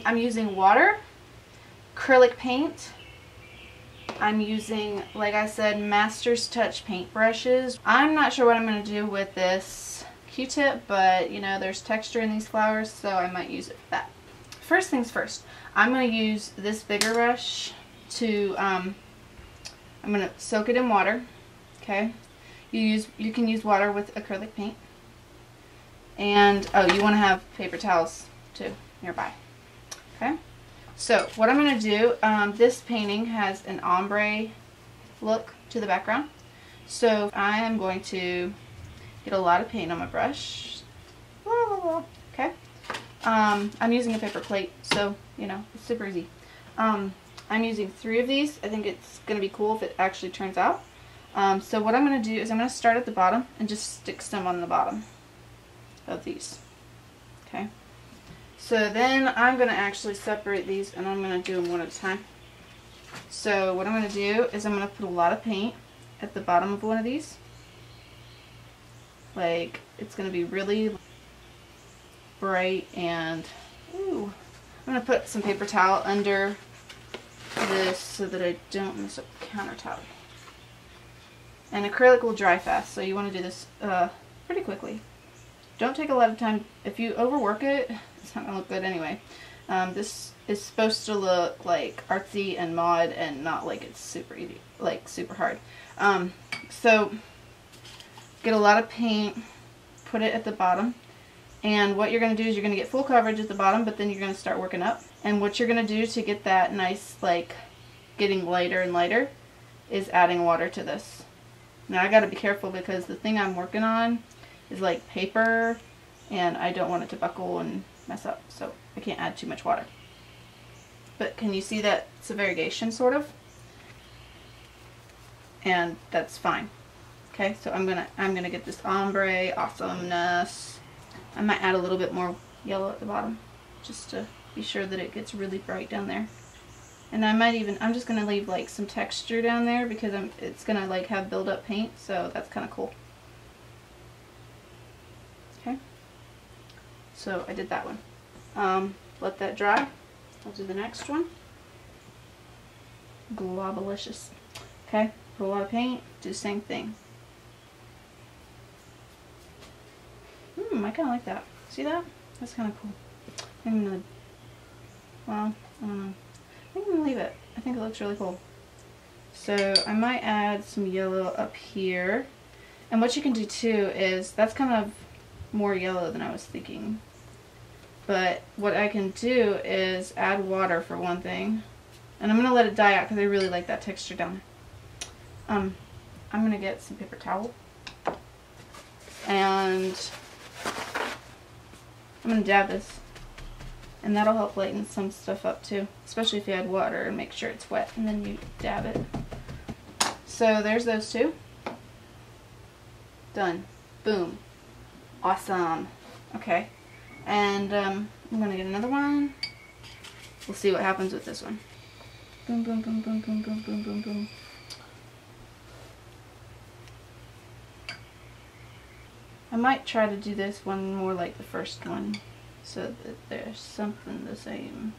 I'm using water, acrylic paint. I'm using, like I said, Master's Touch paintbrushes. I'm not sure what I'm going to do with this Q-tip, but you know, there's texture in these flowers, so I might use it for that. First things first, I'm going to use this bigger brush to, I'm going to soak it in water, okay? You can use water with acrylic paint. And, oh, you want to have paper towels, too, nearby, okay? So, what I'm going to do, this painting has an ombre look to the background. So, I am going to get a lot of paint on my brush. Okay? I'm using a paper plate, so, you know, it's super easy. I'm using 3 of these. I think it's going to be cool if it actually turns out. So, what I'm going to do is I'm going to start at the bottom and just stick some on the bottom of these. Okay? So then I'm going to actually separate these and I'm going to do them one at a time. So what I'm going to do is I'm going to put a lot of paint at the bottom of one of these. Like, it's going to be really bright, and ooh, I'm going to put some paper towel under this so that I don't mess up the countertop. And acrylic will dry fast, so you want to do this pretty quickly. Don't take a lot of time. If you overwork it, it's not going to look good anyway. This is supposed to look like artsy and mod and not like it's super easy, like super hard. So get a lot of paint, put it at the bottom, and what you're going to do is you're going to get full coverage at the bottom, but then you're going to start working up. And what you're going to do to get that nice, like, getting lighter and lighter is adding water to this. Now I got to be careful because the thing I'm working on is like paper, and I don't want it to buckle and mess up, so I can't add too much water. But can you see that it's a variegation, sort of? And that's fine. Okay, so I'm gonna get this ombre awesomeness. I might add a little bit more yellow at the bottom, just to be sure that it gets really bright down there. And I'm just gonna leave like some texture down there because it's gonna like have build-up paint, so that's kind of cool. Okay, so I did that one. Let that dry. I'll do the next one. Globalicious. Okay, put a lot of paint, do the same thing. I kind of like that. See that? That's kind of cool. I'm gonna, well, I don't know. I think I'm gonna leave it. I think it looks really cool. So I might add some yellow up here. And what you can do too is, that's kind of more yellow than I was thinking. But what I can do is add water for one thing. And I'm going to let it dry out because I really like that texture down there. I'm going to get some paper towel. And I'm going to dab this. And that'll help lighten some stuff up too. Especially if you add water and make sure it's wet and then you dab it. So there's those two. Done. Boom. Awesome. Okay. And I'm going to get another one. We'll see what happens with this one. Boom, boom, boom, boom, boom, boom, boom, boom, boom. I might try to do this one more like the first one so that there's something the same.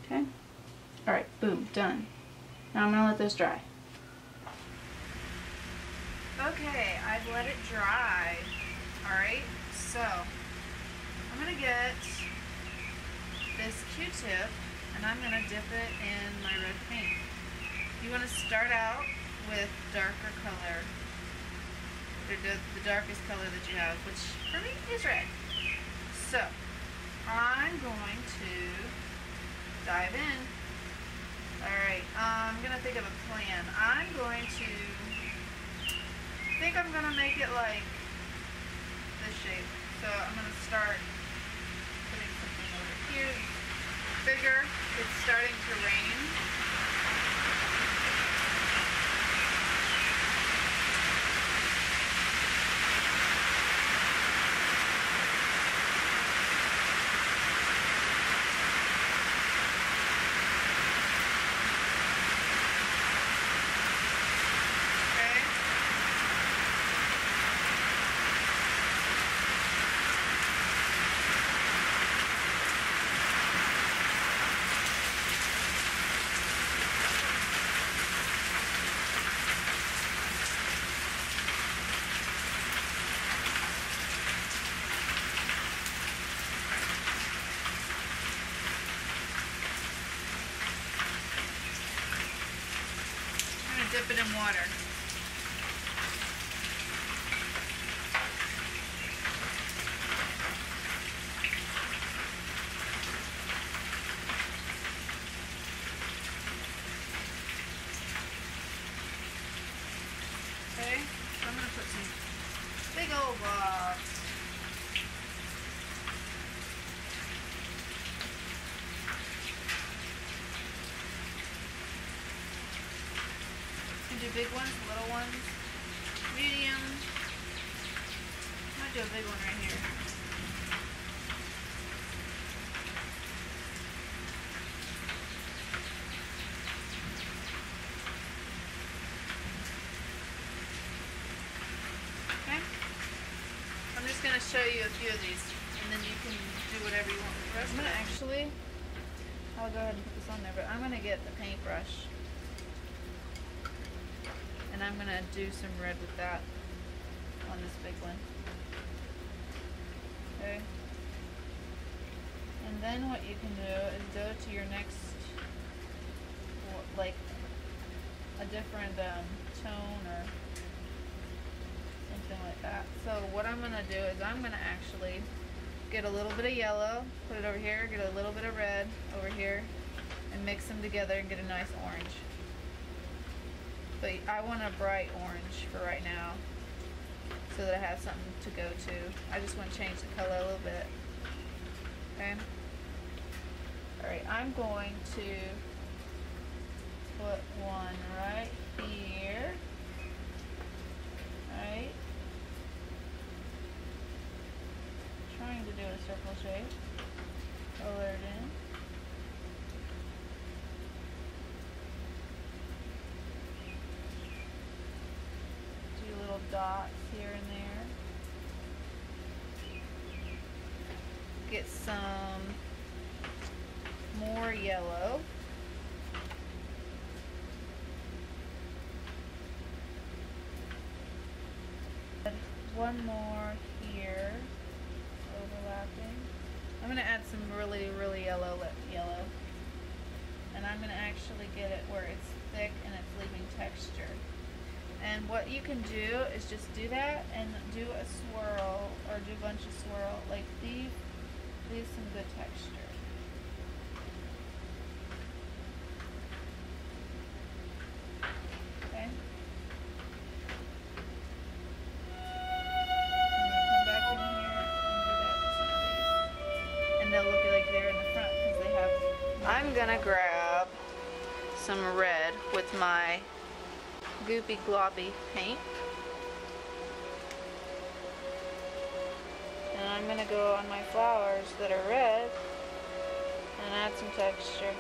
Okay. Alright, boom, done. Now I'm going to let this dry. Okay, I've let it dry. Alright, so I'm going to get this Q-tip and I'm going to dip it in my red paint. You want to start out with darker color. The darkest color that you have, which for me is red. So, I'm going to dive in. Alright, I'm going to think of a plan. I'm going to make it like this shape. So I'm going to start putting something over here. Bigger. It's starting to rain. dip it in water. Okay, so I'm going to put some big old blobs. You can do big ones, little ones, medium. I might do a big one right here. Okay. I'm just going to show you a few of these, and then you can do whatever you want with the rest. I'm going to actually, I'll go ahead and put this on there, but I'm going to get the paintbrush. And I'm going to do some red with that on this big one. Okay. And then what you can do is go to your next, like a different tone or something like that. So what I'm going to do is I'm going to actually get a little bit of yellow, put it over here, get a little bit of red over here, and mix them together and get a nice orange. But I want a bright orange for right now so that I have something to go to. I just want to change the color a little bit. Okay? Alright, I'm going to put one right here. Alright. Trying to do a circle shape. Color it in. Little dots here and there. Get some more yellow. One more here, overlapping. I'm going to add some really, really yellow. And I'm going to actually get it where it's thick and it's leaving texture. And what you can do is just do that and do a swirl or do a bunch of swirl. Like leave some good texture. Okay. Come back in here and do that to some of these. And they'll look like they're in the front because they have. I'm gonna grab some red with my Goopy Gloppy paint, and I'm going to go on my flowers that are red and add some texture.